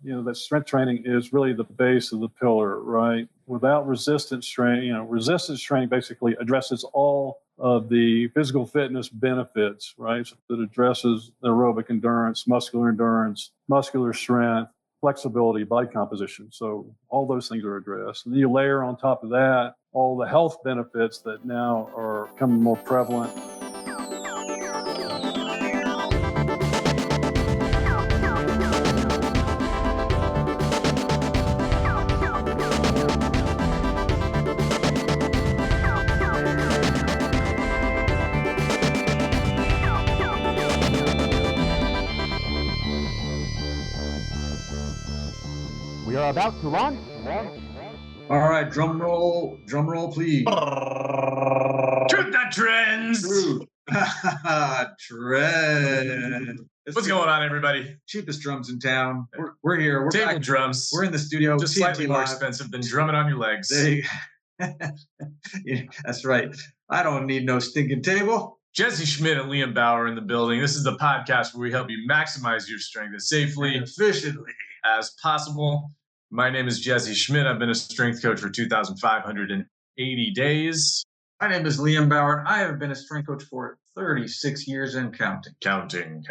that strength training is really the base of the pillar, right? Without resistance training, resistance training basically addresses all of the physical fitness benefits, right? So it addresses aerobic endurance, muscular strength, flexibility, body composition. So all those things are addressed. And then you layer on top of that all the health benefits that now are becoming more prevalent. We are about to launch. All right, drum roll, please. Truth that trends. Trend. What's going on, everybody? Cheapest drums in town. We're here. We're Table back. drums. We're in the studio. Just TNT slightly more live. expensive than drumming on your legs. Yeah, that's right. I don't need no stinking table. Jesse Schmidt and Liam Bauer in the building. This is the podcast where we help you maximize your strength as safely And efficiently as possible. My name is Jesse Schmidt. I've been a strength coach for 2,580 days. My name is Liam Bauer, and I have been a strength coach for 36 years and counting. Counting.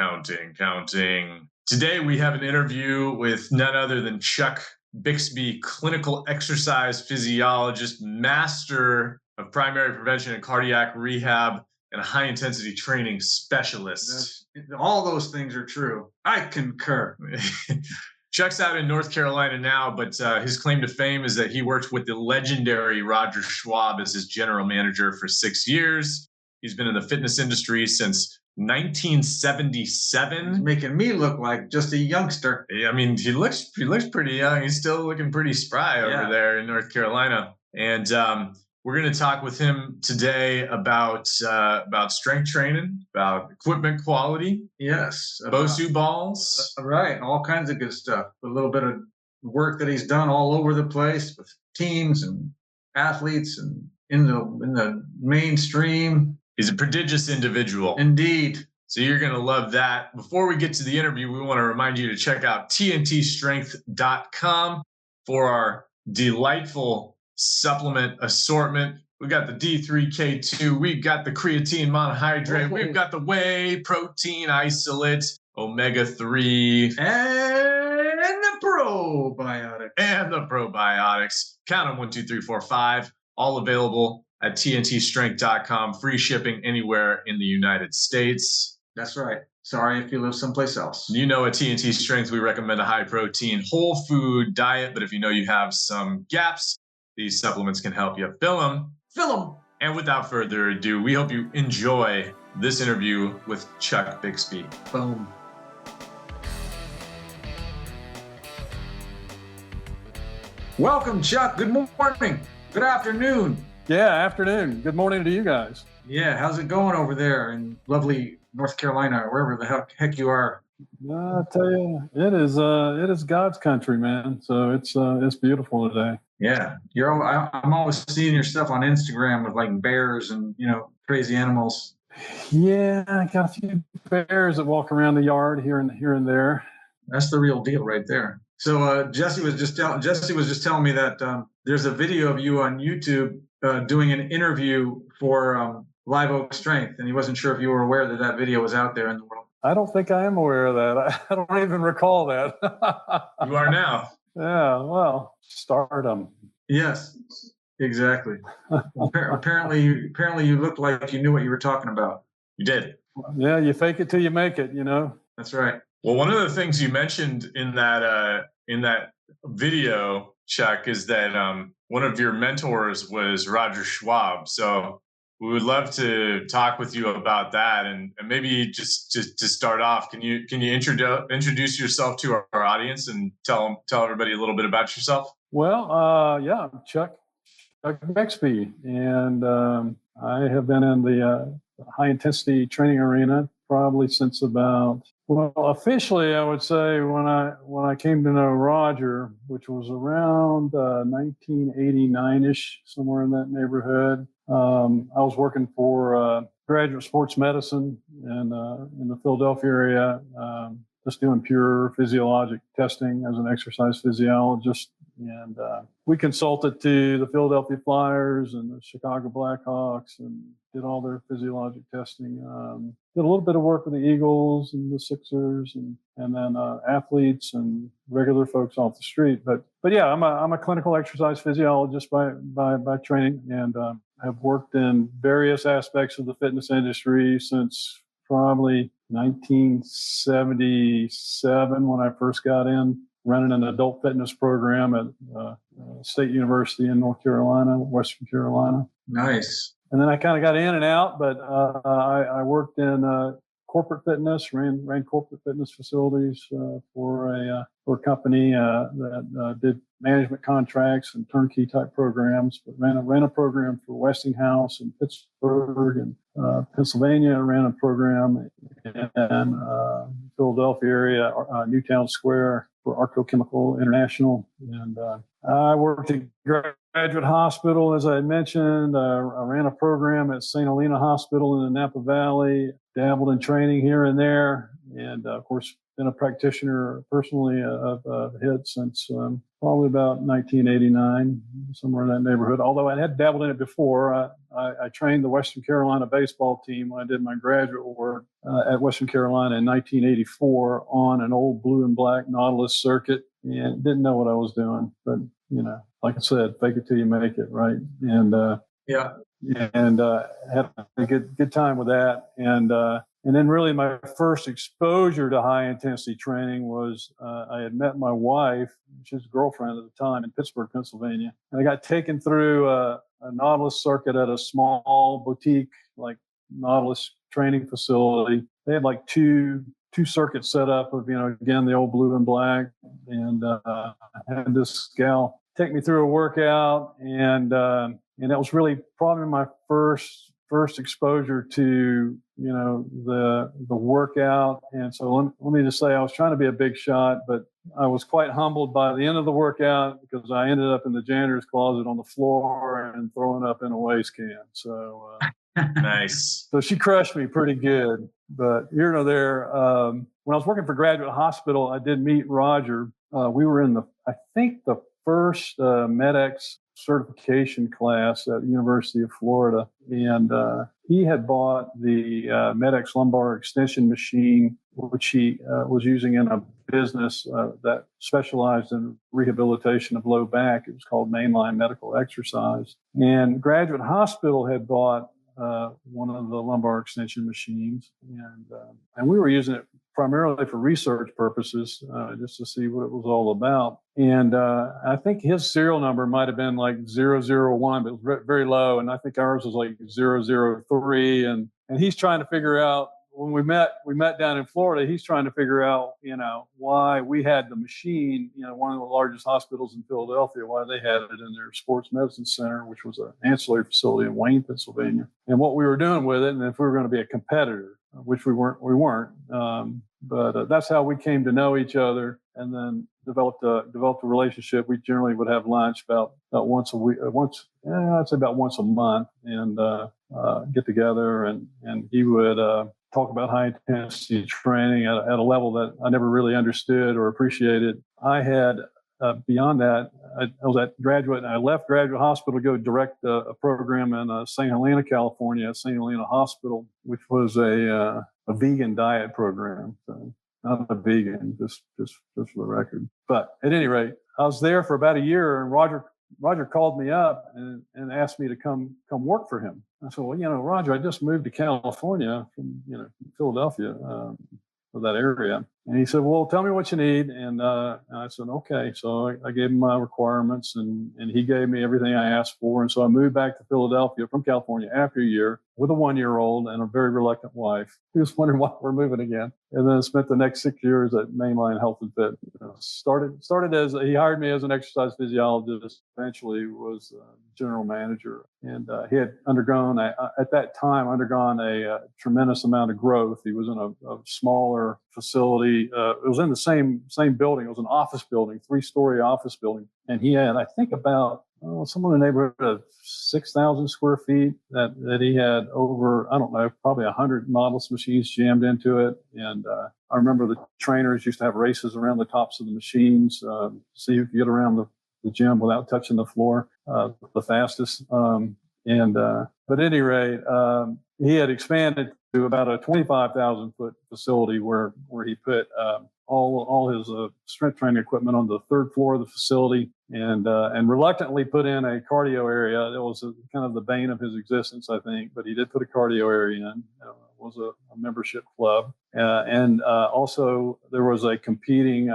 Today we have an interview with none other than Chuck Bixby, clinical exercise physiologist, master of primary prevention and cardiac rehab, and a high-intensity training specialist. All those things are true. I concur. Chuck's out in North Carolina now, but his claim to fame is that he worked with the legendary Roger Schwab as his general manager for 6 years. He's been in the fitness industry since 1977. He's making me look like just a youngster. I mean, he looks pretty young. He's still looking pretty spry over there in North Carolina. And we're going to talk with him today about strength training, about equipment quality. Yes. Bosu balls. Right. All kinds of good stuff. A little bit of work that he's done all over the place with teams and athletes and in the mainstream. He's a prodigious individual. Indeed. So you're going to love that. Before we get to the interview, we want to remind you to check out tntstrength.com for our delightful supplement assortment. We've got the D3K2. We've got the creatine monohydrate. We've got the whey protein isolate, omega-3. And the probiotics. Count them 1, 2, 3, 4, 5. All available at tntstrength.com. Free shipping anywhere in the United States. That's right. Sorry if you live someplace else. You know, at TNT Strength, we recommend a high-protein, whole food diet. But if you know you have some gaps, these supplements can help you fill them. And without further ado, we hope you enjoy this interview with Chuck Bixby. Boom. Welcome, Chuck. Good morning. Good afternoon. Yeah, afternoon. Good morning to you guys. Yeah, how's it going over there in lovely North Carolina, or wherever the heck you are? I tell you, it is God's country, man. So it's beautiful today. Yeah, I'm always seeing your stuff on Instagram with like bears and crazy animals. Yeah, I got a few bears that walk around the yard here and there. That's the real deal right there. So Jesse was just telling me that there's a video of you on YouTube doing an interview for Live Oak Strength, and he wasn't sure if you were aware that video was out there in the world. I don't think I am aware of that. I don't even recall that. You are now. Yeah, well, stardom. Yes, exactly. Apparently you looked like you knew what you were talking about. You did. Yeah, you fake it till you make it, That's right. Well, one of the things you mentioned in that video, Chuck, is that one of your mentors was Roger Schwab. So we would love to talk with you about that, and maybe just to start off, can you introduce yourself to our audience and tell everybody a little bit about yourself? Well, yeah, I'm Chuck Bixby, and I have been in the high intensity training arena probably since officially I would say when I came to know Roger, which was around 1989-ish, somewhere in that neighborhood. I was working for graduate sports medicine in the Philadelphia area, just doing pure physiologic testing as an exercise physiologist. And we consulted to the Philadelphia Flyers and the Chicago Blackhawks and did all their physiologic testing. Did a little bit of work with the Eagles and the Sixers, and then athletes and regular folks off the street. But yeah, I'm a clinical exercise physiologist by training, and have worked in various aspects of the fitness industry since probably 1977 when I first got in, running an adult fitness program at State University in North Carolina, Western Carolina. Nice. And then I kind of got in and out, but I worked in corporate fitness, ran corporate fitness facilities for a company that did management contracts and turnkey type programs, but ran a program for Westinghouse in Pittsburgh and Pennsylvania. Ran a program in Philadelphia area, Newtown Square for Arco Chemical International. And I worked at Graduate Hospital, as I mentioned. I ran a program at St. Helena Hospital in the Napa Valley, dabbled in training here and there, and of course, been a practitioner personally of HIIT since probably about 1989, somewhere in that neighborhood. Although I had dabbled in it before. I trained the Western Carolina baseball team when I did my graduate work at Western Carolina in 1984 on an old blue and black Nautilus circuit, and didn't know what I was doing. But, like I said, fake it till you make it, right? And had a good time with that. And then really my first exposure to high intensity training was I had met my wife, she was a girlfriend at the time, in Pittsburgh, Pennsylvania. And I got taken through a Nautilus circuit at a small boutique, like Nautilus training facility. They had like two circuits set up of, again, the old blue and black. And I had this gal take me through a workout, and that was really probably my first exposure to the workout. And so let me just say, I was trying to be a big shot, but I was quite humbled by the end of the workout because I ended up in the janitor's closet on the floor and throwing up in a waste can. So nice. So she crushed me pretty good. But here or there, when I was working for Graduate Hospital, I did meet Roger. We were in the first MedX certification class at the University of Florida. And he had bought the MedX lumbar extension machine, which he was using in a business that specialized in rehabilitation of low back. It was called Mainline Medical Exercise. And Graduate Hospital had bought one of the lumbar extension machines. And we were using it primarily for research purposes, just to see what it was all about. And I think his serial number might have been like 001, but it was very low. And I think ours was like 003. And he's trying to figure out, when we met down in Florida, he's trying to figure out, why we had the machine, one of the largest hospitals in Philadelphia, why they had it in their sports medicine center, which was an ancillary facility in Wayne, Pennsylvania, and what we were doing with it, and if we were going to be a competitor, which we weren't. But that's how we came to know each other, and then developed a relationship. We generally would have lunch about once a week, I'd say about once a month, and get together, and he would talk about high intensity training at a level that I never really understood or appreciated. I had beyond that, I was at Graduate, and I left Graduate Hospital to go direct a program in St. Helena, California, at St. Helena Hospital, which was a vegan diet program. So not a vegan, just for the record. But at any rate, I was there for about a year, and Roger called me up and asked me to come work for him. I said, well, Roger, I just moved to California from Philadelphia, for that area. And he said, well, tell me what you need. And I said, okay. So I gave him my requirements, and he gave me everything I asked for. And so I moved back to Philadelphia from California after a year with a 1-year-old and a very reluctant wife. He was wondering why we're moving again. And then I spent the next 6 years at Mainline Health and Fitness. Started as, he hired me as an exercise physiologist, eventually was general manager. And he had undergone a tremendous amount of growth. He was in a smaller facility. It was in the same building. It was an office building, 3-story office building. And he had, I think, about somewhere in the neighborhood of 6,000 square feet that he had over, I don't know, probably 100 models machines jammed into it. And I remember the trainers used to have races around the tops of the machines, see who could get around the gym without touching the floor the fastest. But at any rate, he had expanded to about a 25,000 foot facility where he put all his strength training equipment on the third floor of the facility, and reluctantly put in a cardio area. That was kind of the bane of his existence, I think. But he did put a cardio area in. It was a membership club, and also there was a competing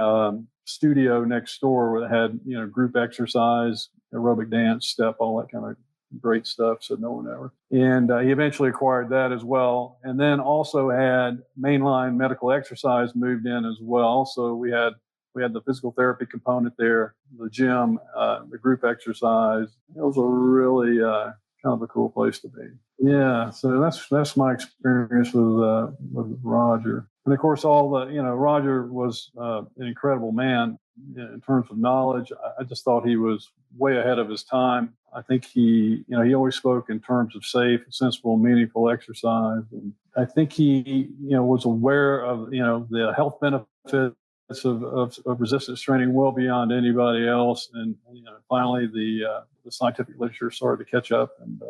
studio next door that had group exercise, aerobic dance, step, all that kind of great stuff, so no one ever. And he eventually acquired that as well. And then also had mainline medical exercise moved in as well. So we had the physical therapy component there, the gym, the group exercise. It was a really kind of a cool place to be. Yeah, so that's my experience with Roger. And of course, Roger was an incredible man in terms of knowledge. I just thought he was way ahead of his time. I think he always spoke in terms of safe, sensible, meaningful exercise. And I think he, was aware of, the health benefits of resistance training well beyond anybody else. And, finally the scientific literature started to catch up. And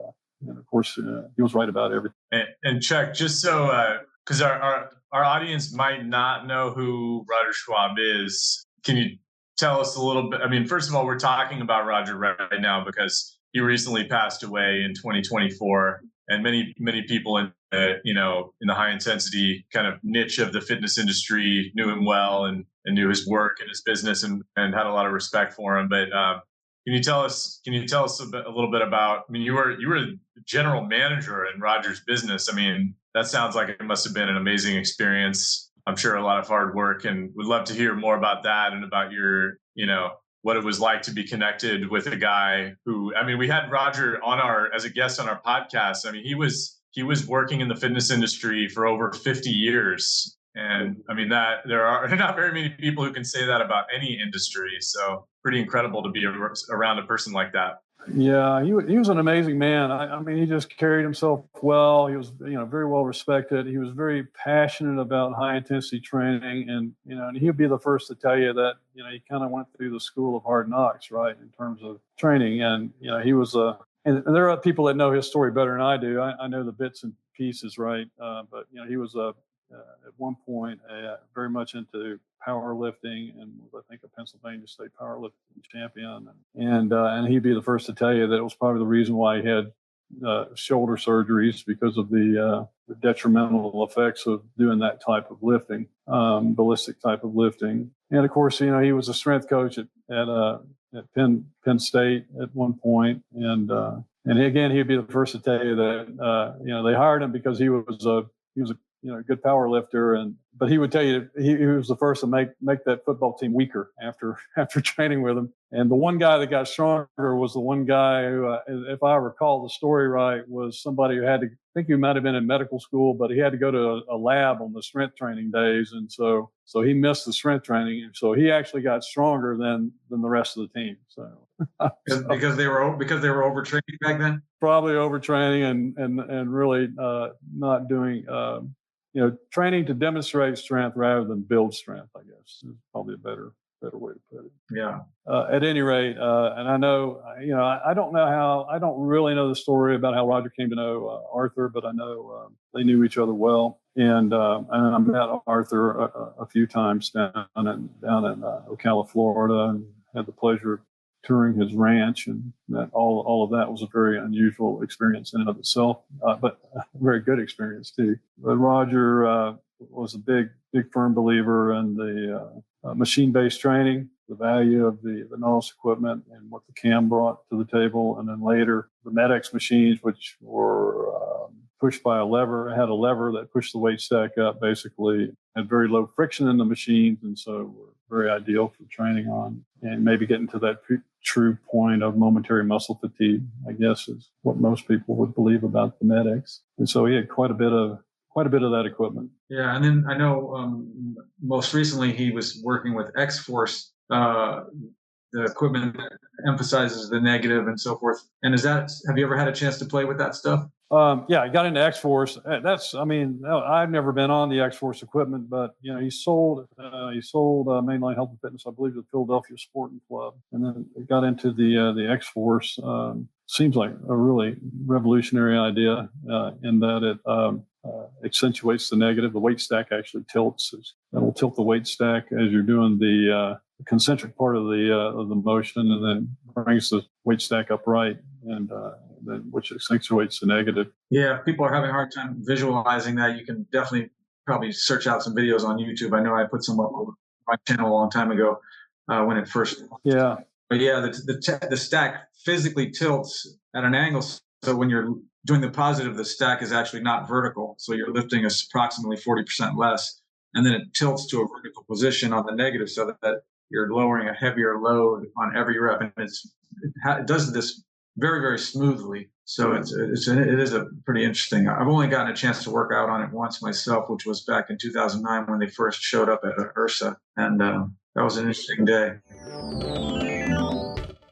of course, he was right about everything. And Chuck, just so, because our audience might not know who Roger Schwab is, can you tell us a little bit? I mean, first of all, we're talking about Roger right now because he recently passed away in 2024, and many people in the high intensity kind of niche of the fitness industry knew him well and knew his work and his business and had a lot of respect for him. But can you tell us a little bit about? I mean, you were the general manager in Roger's business. I mean, that sounds like it must have been an amazing experience. I'm sure a lot of hard work, and would love to hear more about that and about your, what it was like to be connected with a guy who, I mean, we had Roger as a guest on our podcast. I mean, he was working in the fitness industry for over 50 years. And I mean, that there are not very many people who can say that about any industry. So pretty incredible to be around a person like that. Yeah, he was an amazing man. I mean, he just carried himself well. He was, very well respected. He was very passionate about high intensity training, and and he'd be the first to tell you that he kind of went through the school of hard knocks, right, in terms of training. And he was and there are people that know his story better than I do. I know the bits and pieces, right, but he was at one point very much into powerlifting, and was, I think, a Pennsylvania State powerlifting champion. And he'd be the first to tell you that it was probably the reason why he had shoulder surgeries, because of the detrimental effects of doing that type of lifting, ballistic type of lifting. And of course, he was a strength coach at Penn State at one point, and again, he'd be the first to tell you that they hired him because he was a good power lifter, but he would tell you he was the first to make that football team weaker after training with him. And the one guy that got stronger was the one guy who, if I recall the story right, was somebody who had to, I think he might have been in medical school, but he had to go to a lab on the strength training days, and so he missed the strength training, and so he actually got stronger than the rest of the team. So because they were overtraining back then. Probably overtraining and really not doing. Training to demonstrate strength rather than build strength, I guess, is probably a better way to put it. Yeah. At any rate, and I know, I don't really know the story about how Roger came to know Arthur, but I know they knew each other well. And I met Arthur a few times down in Ocala, Florida, and had the pleasure of touring his ranch, and that all of that was a very unusual experience in and of itself, but a very good experience too. But Roger was a big firm believer in the machine-based training, the value of the NOS equipment and what the CAM brought to the table, and then later the MEDX machines, which were pushed by a lever, had a lever that pushed the weight stack up, basically had very low friction in the machines, and so were very ideal for training on, and maybe getting to that true point of momentary muscle fatigue, I guess, is what most people would believe about the MEDX. And so he had quite a bit of that equipment. Yeah, and then I know most recently he was working with X-Force the equipment that emphasizes the negative and so forth. And have you ever had a chance to play with that stuff? Yeah, I got into X-Force. I've never been on the X-Force equipment, but he sold Mainline Health and Fitness, I believe, to the Philadelphia Sporting Club, and then got into the X-Force. Seems like a really revolutionary idea in that it accentuates the negative. The weight stack actually tilts. It'll tilt the weight stack as you're doing the concentric part of the motion, and then brings the weight stack upright, and which accentuates the negative. Yeah, if people are having a hard time visualizing that, you can definitely probably search out some videos on YouTube. I know I put some up on my channel a long time ago when it first. Yeah. But yeah, the stack physically tilts at an angle. So when you're doing the positive, the stack is actually not vertical. So you're lifting approximately 40% less. And then it tilts to a vertical position on the negative so that you're lowering a heavier load on every rep. And it does this very, very smoothly. So it is a pretty interesting. I've only gotten a chance to work out on it once myself, which was back in 2009 when they first showed up at URSA. And that was an interesting day.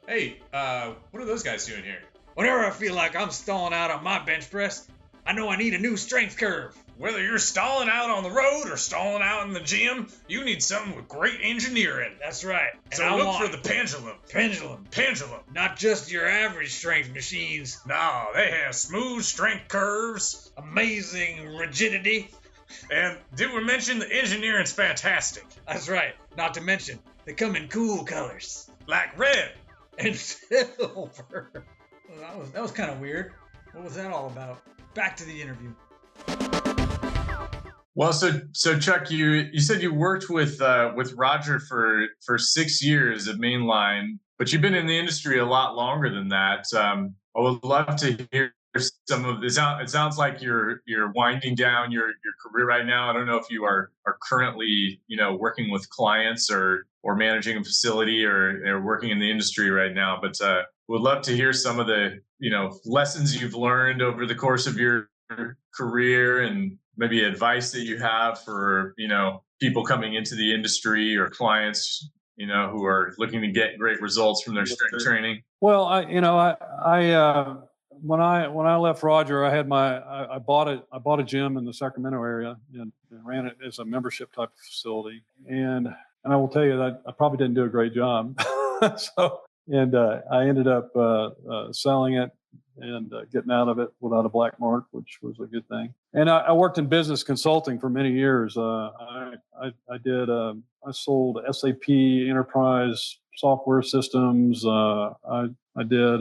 Hey, what are those guys doing here? Whenever I feel like I'm stalling out on my bench press, I know I need a new strength curve. Whether you're stalling out on the road or stalling out in the gym, you need something with great engineering. That's right. And So look for the pendulum. Pendulum. Not just your average strength machines. No, they have smooth strength curves. Amazing rigidity. And did we mention the engineering's fantastic? That's right. Not to mention, they come in cool colors. Like red. And silver. Well, that was kind of weird. What was that all about? Back to the interview. Well, so Chuck, you said you worked with Roger for 6 years at Mainline, but you've been in the industry a lot longer than that. I would love to hear some of this. It sounds like you're winding down your career right now. I don't know if you are currently working with clients or managing a facility or working in the industry right now, but would love to hear some of the lessons you've learned over the course of your career, and maybe advice that you have for people coming into the industry or clients who are looking to get great results from their strength training. Well, when I left Roger, I bought a gym in the Sacramento area and ran it as a membership type of facility, and I will tell you that I probably didn't do a great job. I ended up selling it and getting out of it without a black mark, which was a good thing. And I worked in business consulting for many years. I sold SAP enterprise software systems. I did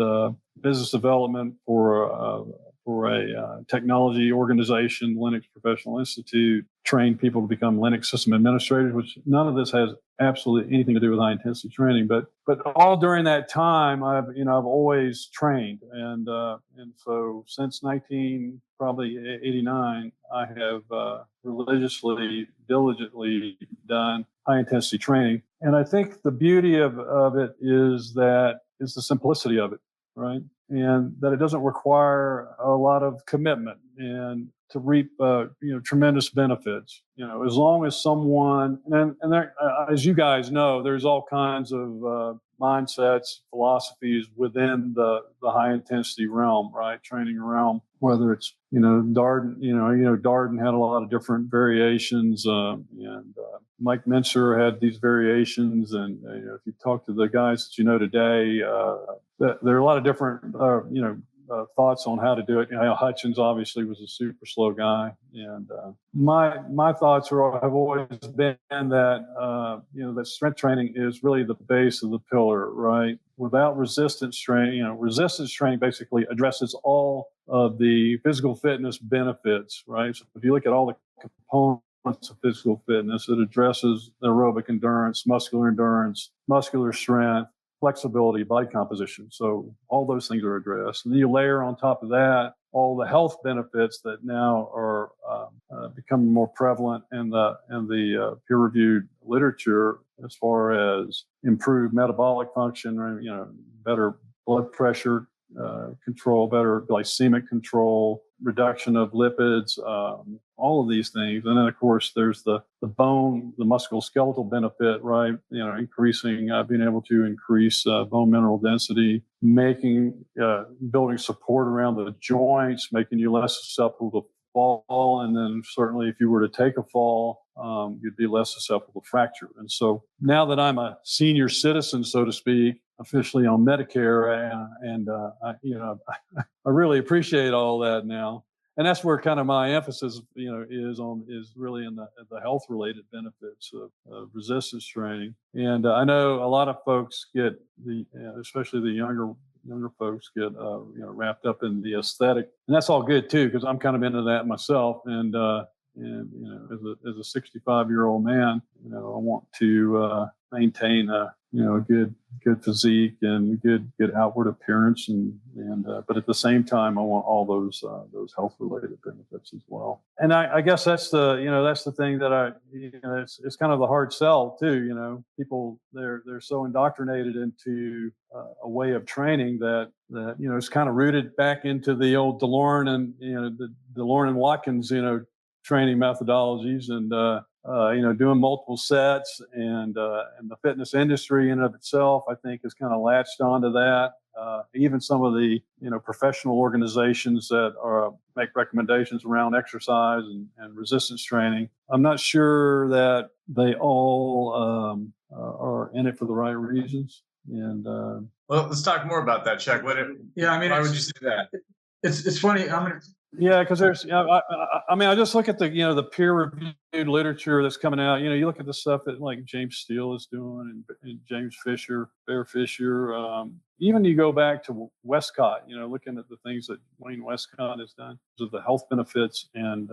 business development for a technology organization, Linux Professional Institute, trained people to become Linux system administrators, which none of this has absolutely anything to do with high intensity training. But all during that time, I've always trained, and so since 1989, I have religiously, diligently done high intensity training. And I think the beauty of it is the simplicity of it, right? And that it doesn't require a lot of commitment and to reap, tremendous benefits. As long as someone, and there, as you guys know, there's all kinds of mindsets, philosophies within the high intensity realm, right? Training realm, whether it's, Darden, Darden had a lot of different variations, and Mike Mincer had these variations. And, if you talk to the guys that today, there are a lot of different, thoughts on how to do it. Hutchins obviously was a super slow guy, and my thoughts have always been that that strength training is really the base of the pillar, right? Without resistance training, resistance training basically addresses all of the physical fitness benefits, right? So if you look at all the components of physical fitness, it addresses aerobic endurance, muscular strength, flexibility, body composition. So all those things are addressed. And then you layer on top of that all the health benefits that now are becoming more prevalent in the peer-reviewed literature, as far as improved metabolic function, better blood pressure control, better glycemic control, reduction of lipids, all of these things. And then, of course, there's the bone, the musculoskeletal benefit, right? Increasing, being able to increase bone mineral density, building support around the joints, making you less susceptible to fall. And then certainly if you were to take a fall, you'd be less susceptible to fracture. And so now that I'm a senior citizen, so to speak, officially on Medicare, I really appreciate all that now. And that's where kind of my emphasis, is really in the health related benefits of resistance training. And I know a lot of folks get especially the younger folks get wrapped up in the aesthetic, and that's all good too, because I'm kind of into that myself. And as a 65-year-old man, I want to maintain a good physique and good outward appearance, but at the same time, I want all those health related benefits as well. And I guess that's the thing that it's kind of the hard sell too. People they're so indoctrinated into a way of training that it's kind of rooted back into the old DeLorme and the DeLorme and Watkins training methodologies, and doing multiple sets, and the fitness industry in and of itself, I think, has kind of latched onto that. Even some of the professional organizations that make recommendations around exercise and resistance training, I'm not sure that they all are in it for the right reasons. And well, let's talk more about that, Chuck. Why would you say that? It's funny. Yeah, because there's, I just look at the peer-reviewed literature that's coming out. You look at the stuff that like James Steele is doing, and James Fisher, Bear Fisher. Even you go back to Westcott, looking at the things that Wayne Westcott has done, of the health benefits, and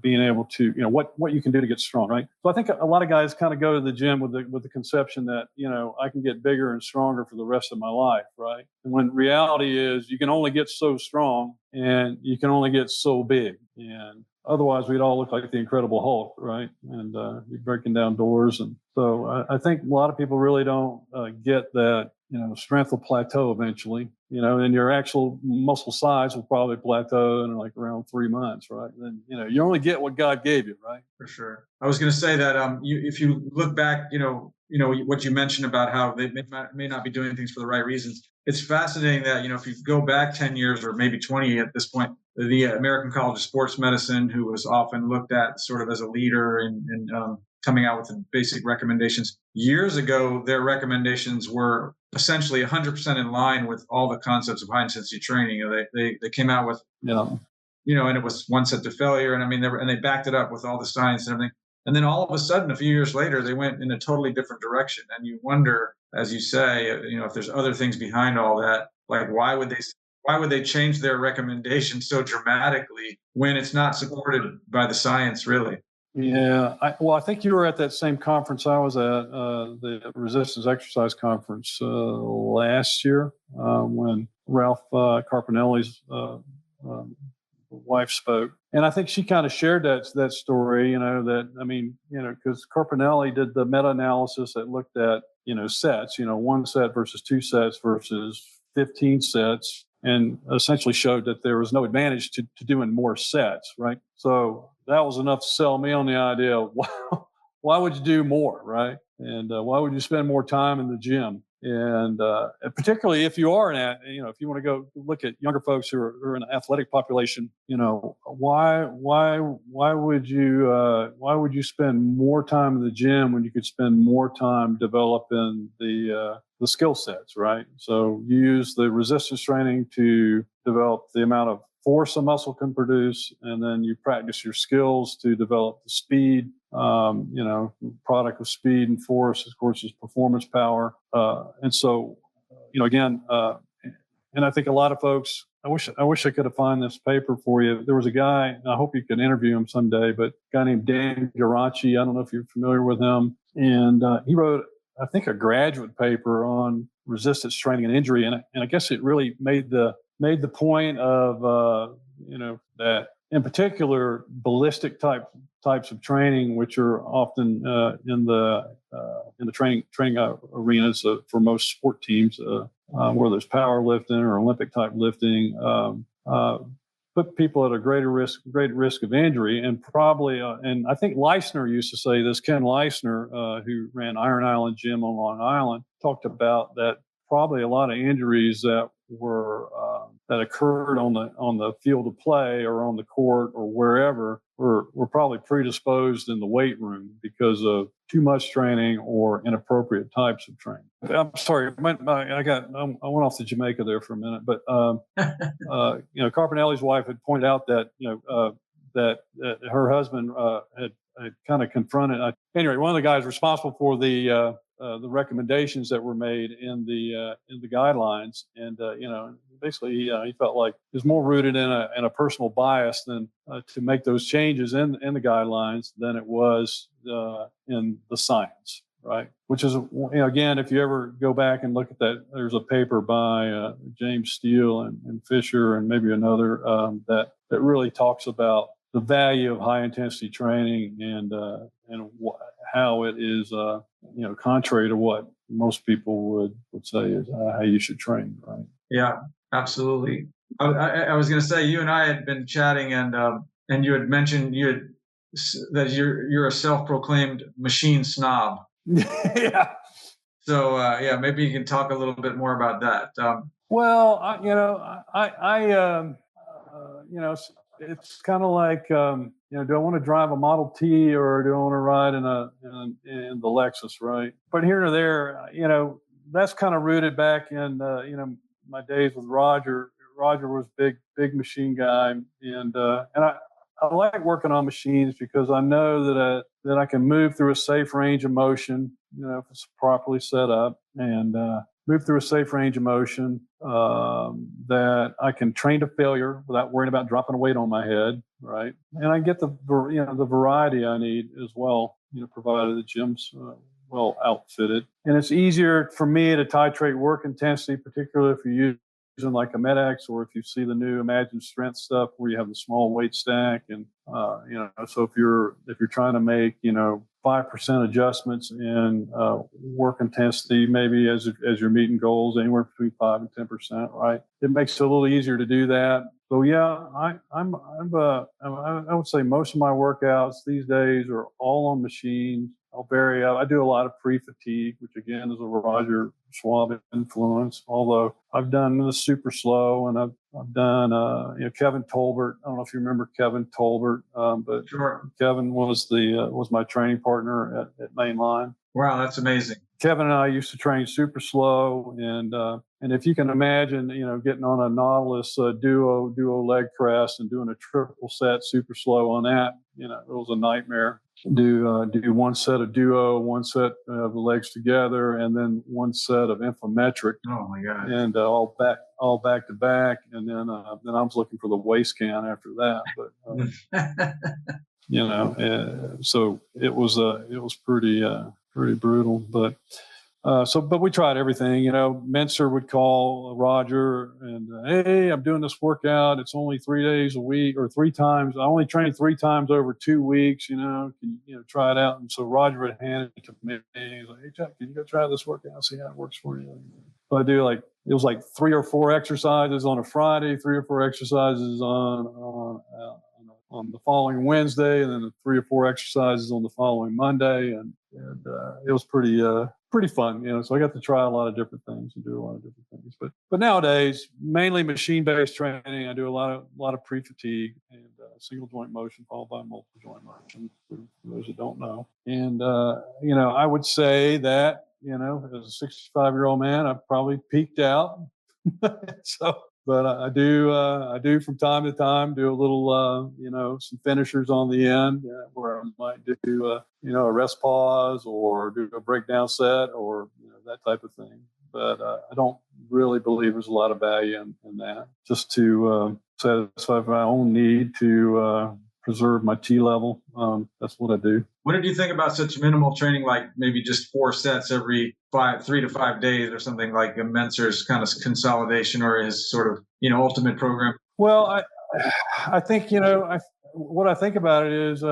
being able to, what you can do to get strong, right? So I think a lot of guys kind of go to the gym with the conception that I can get bigger and stronger for the rest of my life, right? And when reality is you can only get so strong and you can only get so big, and otherwise we'd all look like the Incredible Hulk, right? And you're breaking down doors. And so I think a lot of people really don't get that. Strength will plateau eventually, and your actual muscle size will probably plateau in like around 3 months, right? Then, you only get what God gave you, right? For sure. I was going to say that if you look back, what you mentioned about how they may not be doing things for the right reasons. It's fascinating that, if you go back 10 years or maybe 20 at this point, the American College of Sports Medicine, who was often looked at sort of as a leader in coming out with the basic recommendations. Years ago, their recommendations were essentially 100% in line with all the concepts of high-intensity training. They came out with, and it was one set to failure. And they backed it up with all the science and everything. And then all of a sudden, a few years later, they went in a totally different direction. And you wonder, as you say, if there's other things behind all that, like why would they change their recommendation so dramatically when it's not supported by the science, really? Yeah. I think you were at that same conference I was at, the Resistance Exercise Conference last year, when Ralph Carpinelli's wife spoke. And I think she kind of shared that story, because Carpinelli did the meta-analysis that looked at, sets, 1 set versus 2 sets versus 15 sets, and essentially showed that there was no advantage to doing more sets, right? So that was enough to sell me on the idea of, why would you do more, right? And why would you spend more time in the gym? And particularly if you are if you want to go look at younger folks who are in an athletic population, why would you spend more time in the gym when you could spend more time developing the skill sets, right? So you use the resistance training to develop the amount of force a muscle can produce, and then you practice your skills to develop the speed. Product of speed and force, of course, is performance power. And so, again, and I think a lot of folks, I wish I could have found this paper for you. There was a guy, and I hope you can interview him someday, but a guy named Dan Garaci, I don't know if you're familiar with him, and he wrote, I think, a graduate paper on resistance training and injury, and I guess it really made the point of that in particular ballistic types of training, which are often in the training arenas for most sport teams, whether it's powerlifting or Olympic type lifting, put people at a greater risk of injury, and probably, and I think Leisner used to say this. Ken Leisner, who ran Iron Island Gym on Long Island, talked about that probably a lot of injuries that were that occurred on the field of play or on the court or wherever were probably predisposed in the weight room because of too much training or inappropriate types of training. I'm sorry, I went off to Jamaica there for a minute, but Carpinelli's wife had pointed out that that her husband had kind of confronted. Anyway, one of the guys responsible for the recommendations that were made in the guidelines, and basically he felt like it was more rooted in a personal bias than to make those changes in the guidelines than it was in the science, right? Which is, again, if you ever go back and look at that, there's a paper by James Steele and Fisher and maybe another that really talks about the value of high intensity training and how it is contrary to what most people would say is how you should train, right? Yeah, absolutely. I was going to say, you and I had been chatting, and you had mentioned that you're a self-proclaimed machine snob. Yeah. So maybe you can talk a little bit more about that. It's kind of like, do I want to drive a Model T or do I want to ride in the Lexus, right? But here or there, that's kind of rooted back in, my days with Roger. Roger was big machine guy, and I like working on machines because I know that I can move through a safe range of motion, if it's properly set up, and move through a safe range of motion, that I can train to failure without worrying about dropping a weight on my head, right? And I get the variety I need as well, provided the gym's well outfitted. And it's easier for me to titrate work intensity, particularly if you're using like a MedX, or if you see the new Imagine Strength stuff where you have the small weight stack, and so if you're trying to make 5% adjustments in work intensity, maybe as you're meeting goals anywhere between 5 and 10%, right? It makes it a little easier to do that. So yeah, I would say most of my workouts these days are all on machines. I'll vary out. I do a lot of pre-fatigue, which again is a Roger Schwab influence. Although I've done the super slow, and I've done Kevin Tolbert. I don't know if you remember Kevin Tolbert, but Sure. Kevin was my training partner at Mainline. Wow, that's amazing. Kevin and I used to train super slow, and if you can imagine, getting on a Nautilus duo leg press and doing a triple set super slow on that, it was a nightmare. Do one set of duo, one set of the legs together, and then one set of infometric. Oh my God! And all back to back, and then I was looking for the waist count after that. But so it was pretty brutal. But but we tried everything. Menser would call Roger and, hey, I'm doing this workout. It's only 3 days a week, or 3 times. I only train 3 times over 2 weeks. Can you try it out? And so Roger would hand it to me. He's like, hey, Chuck, can you go try this workout? See how it works for you. So I do it was like 3 or 4 exercises on a Friday, 3 or 4 exercises on the following Wednesday, and then 3 or 4 exercises on the following Monday, and it was pretty fun. So I got to try a lot of different things and do a lot of different things. But nowadays, mainly machine-based training. I do a lot of pre-fatigue and single joint motion followed by multiple joint motion, for those that don't know. And I would say that as a 65-year-old man, I've probably peaked out. But I do from time to time do a little, some finishers on the end, where I might do, a rest pause or do a breakdown set or that type of thing. But I don't really believe there's a lot of value in that. Just to satisfy my own need to preserve my T level. That's what I do. What did you think about such minimal training, like maybe just 4 sets every 3 to 5 days, or something like Menser's kind of consolidation, or his sort of ultimate program? Well, I think what I think about it is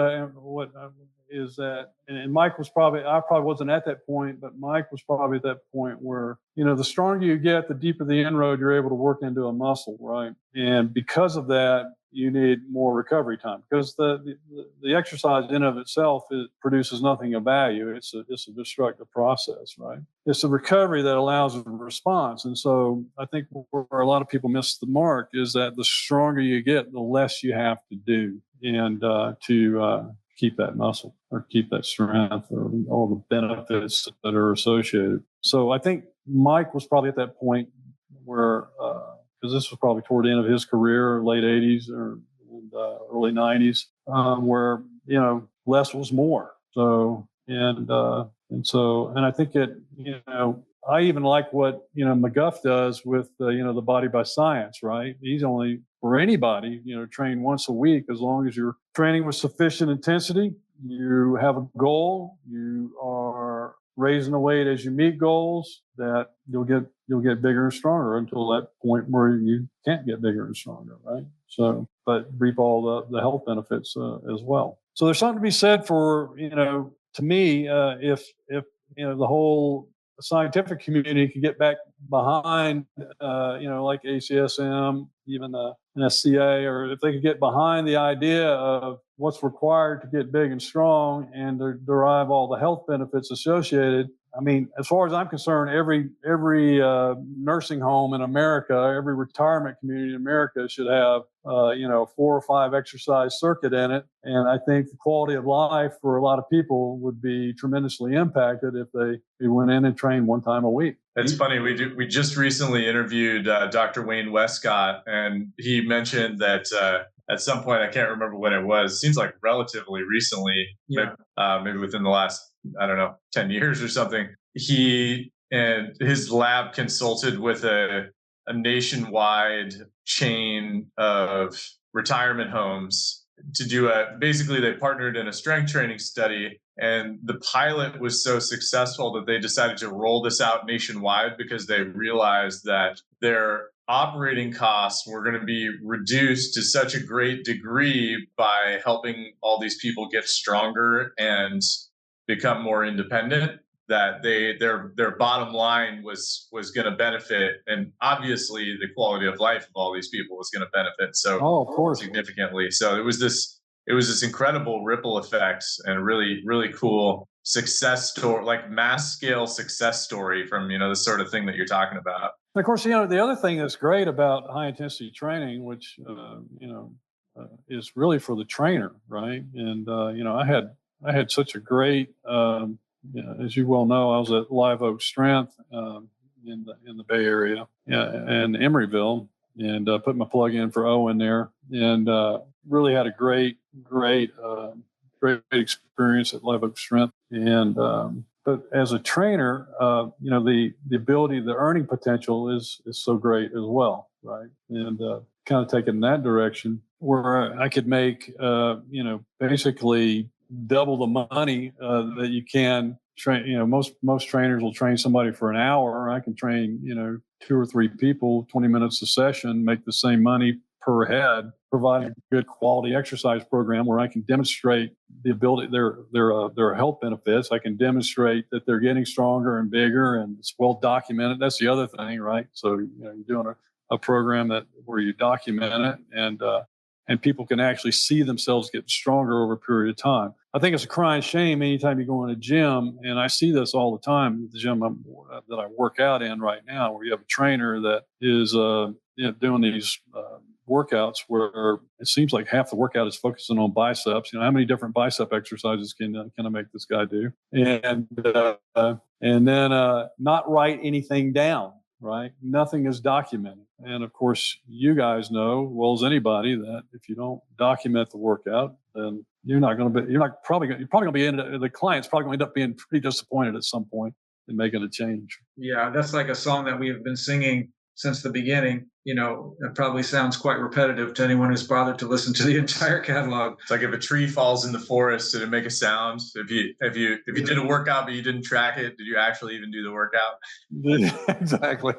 is that, and Mike was I probably wasn't at that point, but Mike was probably at that point where, the stronger you get, the deeper the inroad you're able to work into a muscle, right? And because of that, you need more recovery time, because the exercise in of itself, it produces nothing of value. It's a destructive process, right? It's the recovery that allows a response. And so I think where a lot of people miss the mark is that the stronger you get, the less you have to do, and to keep that muscle or keep that strength or all the benefits that are associated. So I think Mike was probably at that point where, because this was probably toward the end of his career, late 80s or early 90s, where, less was more. So, and I think I even like what, McGuff does with, the Body by Science, right? He's only, for anybody, train once a week, as long as you're training with sufficient intensity, you have a goal, you are raising the weight as you meet goals, that you'll get bigger and stronger until that point where you can't get bigger and stronger, right? So, but reap all the health benefits as well. So there's something to be said for, to me, if the whole scientific community could get back behind, like ACSM, even an SCA, or if they could get behind the idea of what's required to get big and strong and to derive all the health benefits associated. I mean, as far as I'm concerned, every nursing home in America, every retirement community in America should have, 4 or 5 exercise circuit in it. And I think the quality of life for a lot of people would be tremendously impacted if they went in and trained one time a week. It's funny. We just recently interviewed Dr. Wayne Westcott, and he mentioned that at some point, I can't remember when it was. It seems like relatively recently, maybe within the last, 10 years or something. He and his lab consulted with a nationwide chain of retirement homes to do basically they partnered in a strength training study, and the pilot was so successful that they decided to roll this out nationwide because they realized that their operating costs were going to be reduced to such a great degree by helping all these people get stronger and become more independent, that their bottom line was going to benefit, and obviously the quality of life of all these people was going to benefit of course, significantly. So it was this incredible ripple effect and really, really cool success story, like mass scale success story from the sort of thing that you're talking about. And of course, the other thing that's great about high intensity training, which is really for the trainer, right? And I had such a great, as you well know, I was at Live Oak Strength in the Bay Area and Emeryville, and put my plug in for Owen there, and really had a great experience at Live Oak Strength. And but as a trainer, the ability, the earning potential is so great as well, right? And kind of taking that direction where I could make basically double the money that you can train. Most trainers will train somebody for an hour. I can train 2 or 3 people, 20 minutes a session, make the same money per head, provide a good quality exercise program where I can demonstrate the ability, their health benefits. I can demonstrate that they're getting stronger and bigger, and it's well documented. That's the other thing, right? So you're doing a program where you document it, and people can actually see themselves get stronger over a period of time. I think it's a crying shame anytime you go in a gym, and I see this all the time at the gym that I work out in right now, where you have a trainer that is doing these workouts where it seems like half the workout is focusing on biceps. How many different bicep exercises can I make this guy do? And then not write anything down, right? Nothing is documented. And of course, you guys know well as anybody that if you don't document the workout, then the client's probably going to end up being pretty disappointed at some point in making a change. Yeah, that's like a song that we have been singing since the beginning. It probably sounds quite repetitive to anyone who's bothered to listen to the entire catalog. It's like if a tree falls in the forest, did it make a sound? If you did a workout but you didn't track it, did you actually even do the workout? Exactly.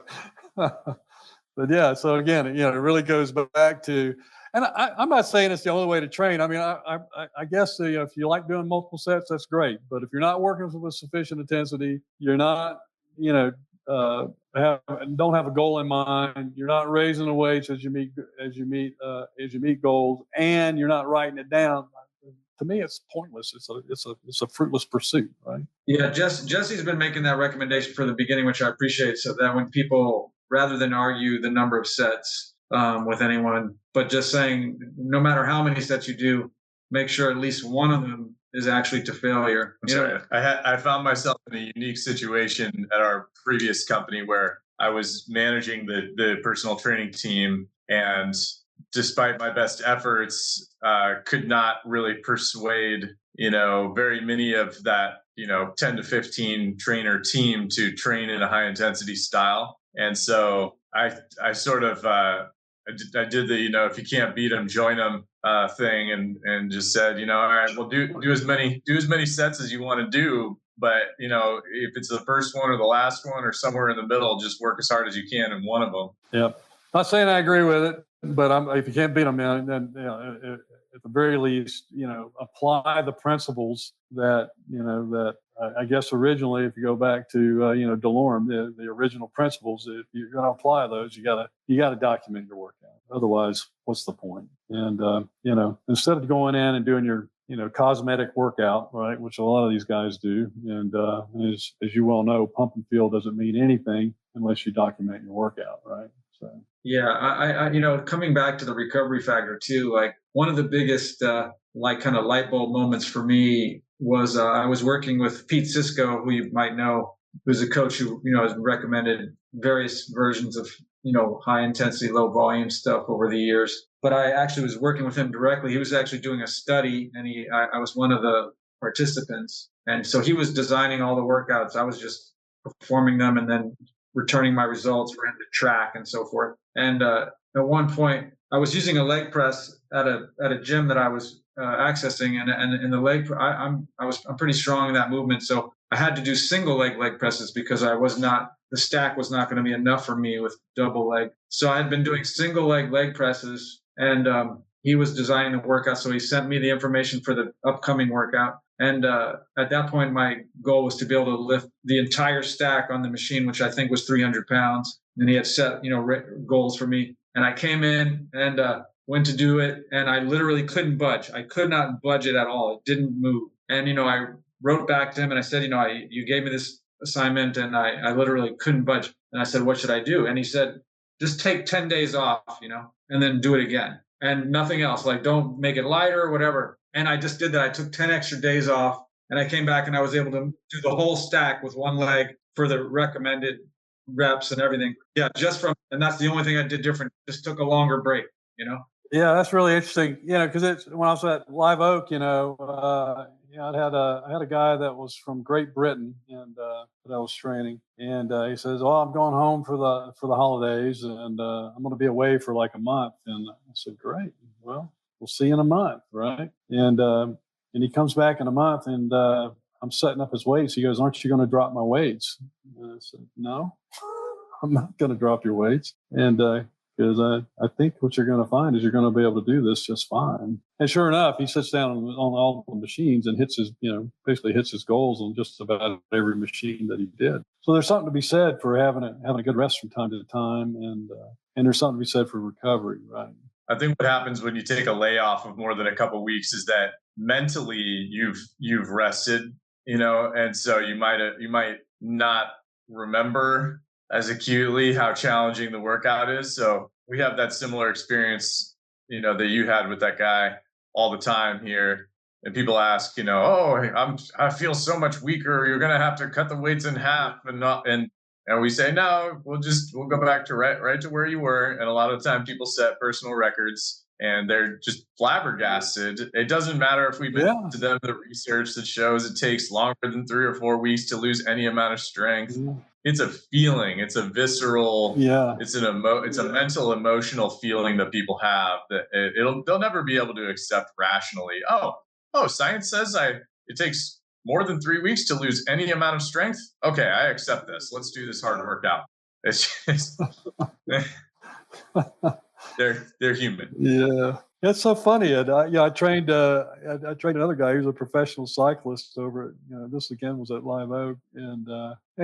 But yeah, so again, it really goes back to, and I'm not saying it's the only way to train. I mean, I guess if you like doing multiple sets, that's great. But if you're not working with sufficient intensity, you're not, don't have a goal in mind. You're not raising the weights as you meet goals, and you're not writing it down. To me, it's pointless. It's a fruitless pursuit, right? Yeah, Jesse's been making that recommendation for the beginning, which I appreciate, so that when people, rather than argue the number of sets with anyone, but just saying no matter how many sets you do, make sure at least one of them is actually to failure. I found myself in a unique situation at our previous company where I was managing the personal training team, and despite my best efforts, could not really persuade, very many of that, 10 to 15 trainer team to train in a high intensity style. And so I sort of, I did the, if you can't beat them, join them thing, and just said, all right, well, do as many sets as you want to do. But, if it's the first one or the last one or somewhere in the middle, just work as hard as you can in one of them. Yep. Not saying I agree with it, but if you can't beat them, then at the very least, apply the principles that I guess originally, if you go back to DeLorme, the original principles. If you're going to apply those, you gotta document your workout. Otherwise, what's the point? And instead of going in and doing your cosmetic workout, right, which a lot of these guys do, and as you well know, pump and feel doesn't mean anything unless you document your workout, right? So. Yeah, I coming back to the recovery factor too, like one of the biggest kind of light bulb moments for me was I was working with Pete Sisko, who you might know, who's a coach who has recommended various versions of high intensity, low volume stuff over the years. But I actually was working with him directly. He was actually doing a study, and I was one of the participants, and so he was designing all the workouts. I was just performing them and then returning my results for him to track and so forth. And at one point, I was using a leg press at a gym that I was accessing, and in the leg, I'm pretty strong in that movement, so I had to do single leg presses because the stack was not going to be enough for me with double leg. So I had been doing single leg presses, and he was designing the workout, so he sent me the information for the upcoming workout. And at that point, my goal was to be able to lift the entire stack on the machine, which I think was 300 pounds. And he had set, goals for me. And I came in and went to do it, and I literally couldn't budge. I could not budge it at all. It didn't move. And, I wrote back to him and I said, you gave me this assignment and I literally couldn't budge. And I said, what should I do? And he said, just take 10 days off, and then do it again. And nothing else. Like, don't make it lighter or whatever. And I just did that. I took 10 extra days off, and I came back and I was able to do the whole stack with one leg for the recommended reps and everything. Yeah, and that's the only thing I did different. Just took a longer break, Yeah, that's really interesting. Because when I was at Live Oak, I had a guy that was from Great Britain, and that I was training, and he says, "Oh, I'm going home for the holidays, and I'm going to be away for like a month." And I said, "Great. Well, we'll see you in a month, right?" And he comes back in a month, and I'm setting up his weights. He goes, "Aren't you going to drop my weights?" And I said, "No, I'm not going to drop your weights." And because I think what you're going to find is you're going to be able to do this just fine. And sure enough, he sits down on all the machines and basically hits his goals on just about every machine that he did. So there's something to be said for having a good rest from time to time, and there's something to be said for recovery, right? I think what happens when you take a layoff of more than a couple of weeks is that mentally you've rested, and so you might not remember as acutely how challenging the workout is. So we have that similar experience, that you had with that guy all the time here. And people ask, I feel so much weaker. You're going to have to cut the weights in half and we say, no, we'll go back to right to where you were. And a lot of the time people set personal records and they're just flabbergasted. It doesn't matter if we've been to them the research that shows it takes longer than 3 or 4 weeks to lose any amount of strength. Mm-hmm. It's a feeling. It's a visceral. Yeah. It's a mental, emotional feeling that people have that they'll never be able to accept rationally. Oh, science says it takes more than 3 weeks to lose any amount of strength. Okay, I accept this. Let's do this hard workout. It's just they're human. Yeah. It's so funny. And I trained another guy who's a professional cyclist over at, this again was at Live Oak. And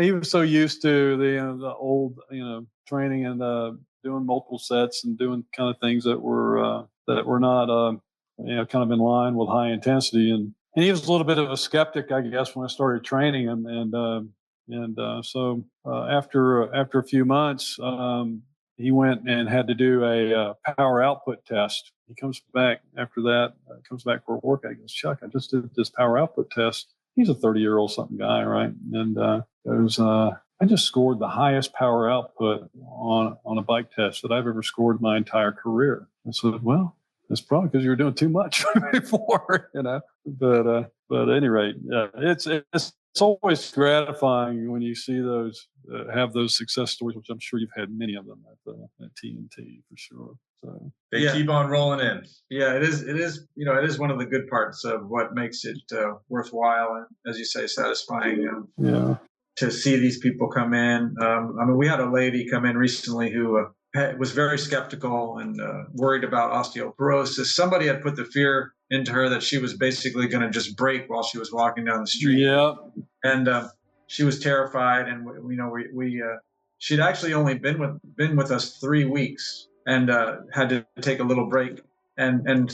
he was so used to the old, training and doing multiple sets and doing kind of things that were not, kind of in line with high intensity. And he was a little bit of a skeptic, I guess, when I started training him. So after a few months, he went and had to do a power output test. He comes back after that, comes back for a workout. He goes, Chuck, I just did this power output test. He's a 30-year-old something guy, right? And I just scored the highest power output on a bike test that I've ever scored my entire career. I said, well, it's probably because you were doing too much before, But at any rate, it's always gratifying when you see those have those success stories, which I'm sure you've had many of them at TNT for sure. So they keep on rolling in. Yeah, it is. It is one of the good parts of what makes it worthwhile and, as you say, satisfying. To see these people come in. We had a lady come in recently who was very skeptical and worried about osteoporosis. Somebody had put the fear into her that she was basically going to just break while she was walking down the street. Yeah. And she was terrified. And she'd actually only been with us 3 weeks and had to take a little break. And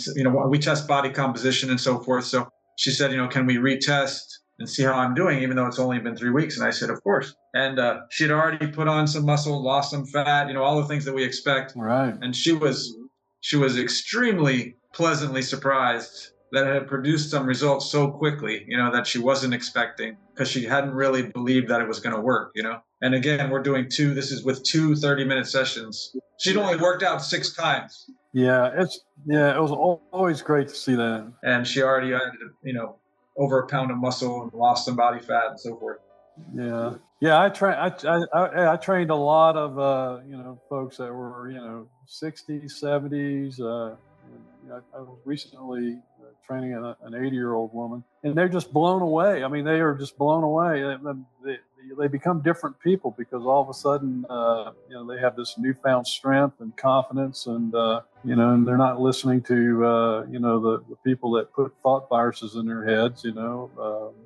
we test body composition and so forth. So she said, can we retest and see how I'm doing, even though it's only been 3 weeks? And I said, of course. And she'd already put on some muscle, lost some fat, all the things that we expect. Right. And she was extremely pleasantly surprised that it had produced some results so quickly, that she wasn't expecting, because she hadn't really believed that it was going to work, And again, we're doing this is with 2 30-minute sessions. She'd only worked out 6 times. Yeah, it was always great to see that. And she already had, over a pound of muscle and lost some body fat and so forth. Yeah. I trained a lot of folks that were 60s, 70s. I was recently training an 80-year-old woman, and they're just blown away. I mean, they are just blown away. They become different people because all of a sudden, they have this newfound strength and confidence, and and they're not listening to the people that put thought viruses in their heads.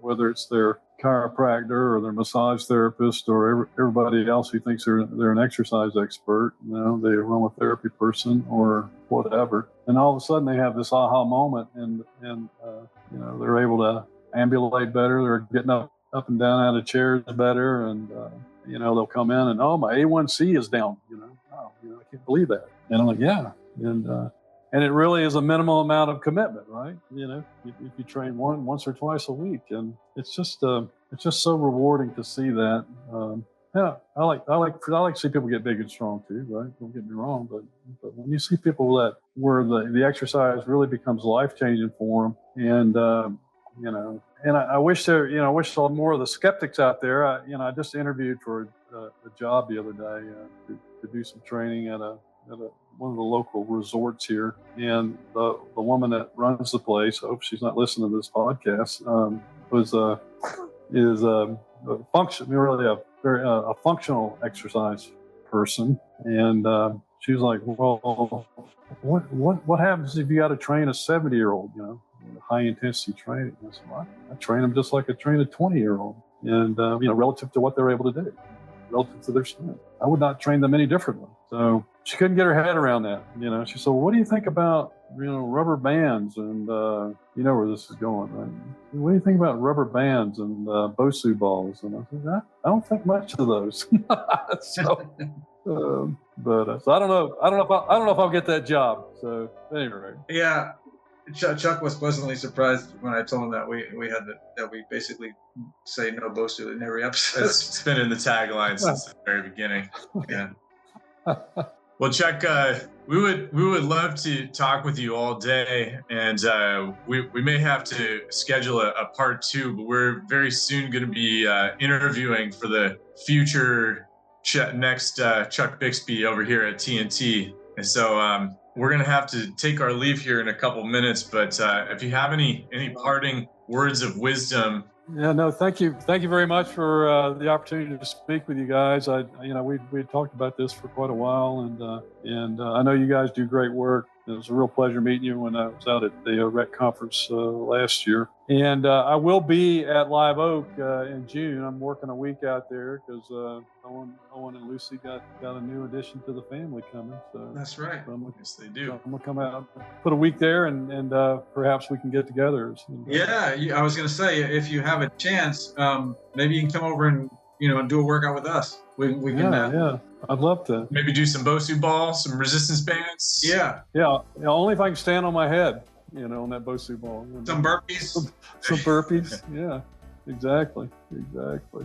Whether it's their chiropractor or their massage therapist or everybody else who thinks they're an exercise expert, the aromatherapy person or whatever. And all of a sudden they have this aha moment and they're able to ambulate better. They're getting up and down out of chairs better. And, they'll come in and, my A1C is down, I can't believe that. And I'm like, yeah. And it really is a minimal amount of commitment, right? If you train once or twice a week, and it's just so rewarding to see that. I like to see people get big and strong too, right? Don't get me wrong, but when you see people where the exercise really becomes life changing for them, and I wish I wish more of the skeptics out there. I just interviewed for a job the other day to do some training at one of the local resorts here, and the woman that runs the place, I hope she's not listening to this podcast, is a functional exercise person, and she was like, well, what happens if you got to train a 70-year-old, high intensity training? I said, well, I train them just like I train a 20-year-old, and relative to what they're able to do, relative to their strength. I would not train them any differently. So she couldn't get her head around that. She said, well, what do you think about, rubber bands? And you know where this is going, right? What do you think about rubber bands and Bosu balls? And I said, I don't think much of those. So I don't know. I don't know if I'll get that job. So anyway. Yeah. Chuck was pleasantly surprised when I told him that we basically say no Bosu in every episode. It's been in the tagline since the very beginning. Yeah. Well, Chuck, we would love to talk with you all day, and we may have to schedule a part 2, but we're very soon going to be interviewing for the future next Chuck Bixby over here at TNT, and so we're going to have to take our leave here in a couple minutes. But if you have any parting words of wisdom. Yeah, no, thank you very much for the opportunity to speak with you guys. We talked about this for quite a while, and I know you guys do great work It was a real pleasure meeting you when I was out at the rec conference last year. And I will be at Live Oak in June. I'm working a week out there because Owen and Lucy got a new addition to the family coming. So That's right. Yes, they do. I'm gonna come out, put a week there, and perhaps we can get together. Yeah, I was going to say, if you have a chance, maybe you can come over and do a workout with us. We can. Yeah, I'd love to. Maybe do some Bosu ball, some resistance bands. Yeah. Yeah, only if I can stand on my head, on that Bosu ball. Some burpees. Some burpees. Yeah, exactly.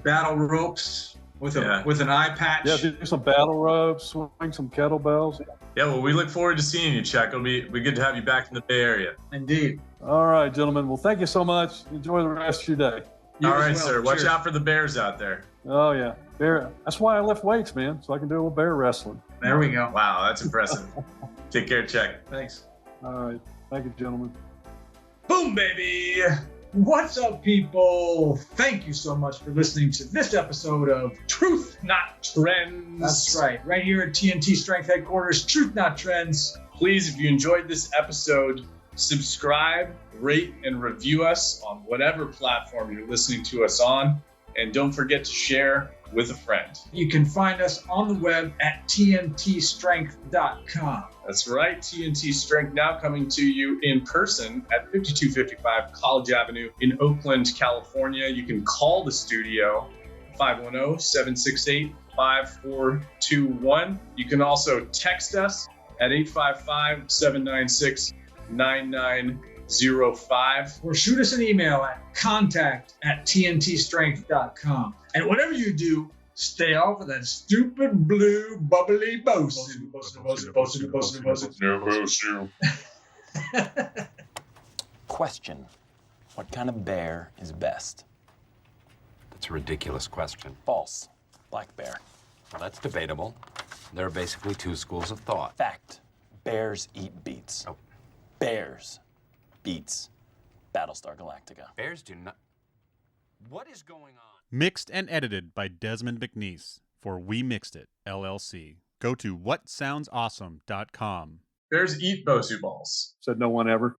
Battle ropes with an eye patch. Yeah, do some battle ropes, swing some kettlebells. Yeah, well, we look forward to seeing you, Chuck. It'll be good to have you back in the Bay Area. Indeed. All right, gentlemen. Well, thank you so much. Enjoy the rest of your day. You All as right, well. sir. Watch Cheers. out for the bears out there. Oh yeah, bear. That's why I lift weights, man, so I can do a little bear wrestling. There we go. Wow, that's impressive. Take care, Chuck. Thanks. All right, thank you, gentlemen. Boom, baby. What's up, people? Thank you so much for listening to this episode of Truth, not trends. That's right here at TNT Strength Headquarters, Truth Not Trends. Please, if you enjoyed this episode, subscribe, rate, and review us on whatever platform you're listening to us on. And don't forget to share with a friend. You can find us on the web at tntstrength.com. That's right, TNT Strength now coming to you in person at 5255 College Avenue in Oakland, California. You can call the studio 510-768-5421. You can also text us at 855-796-9905. Or shoot us an email at contact@tntstrength.com. And whatever you do, stay off of that stupid blue bubbly Bosu. Question. What kind of bear is best? That's a ridiculous question. False. Black bear. Well, that's debatable. There are basically two schools of thought. Fact. Bears eat beets. Oh. Bears. Beets. Battlestar Galactica. Bears do not... What is going on? Mixed and edited by Desmond McNeese for We Mixed It, LLC. Go to whatsoundsawesome.com. Bears eat Bosu balls. Said no one ever.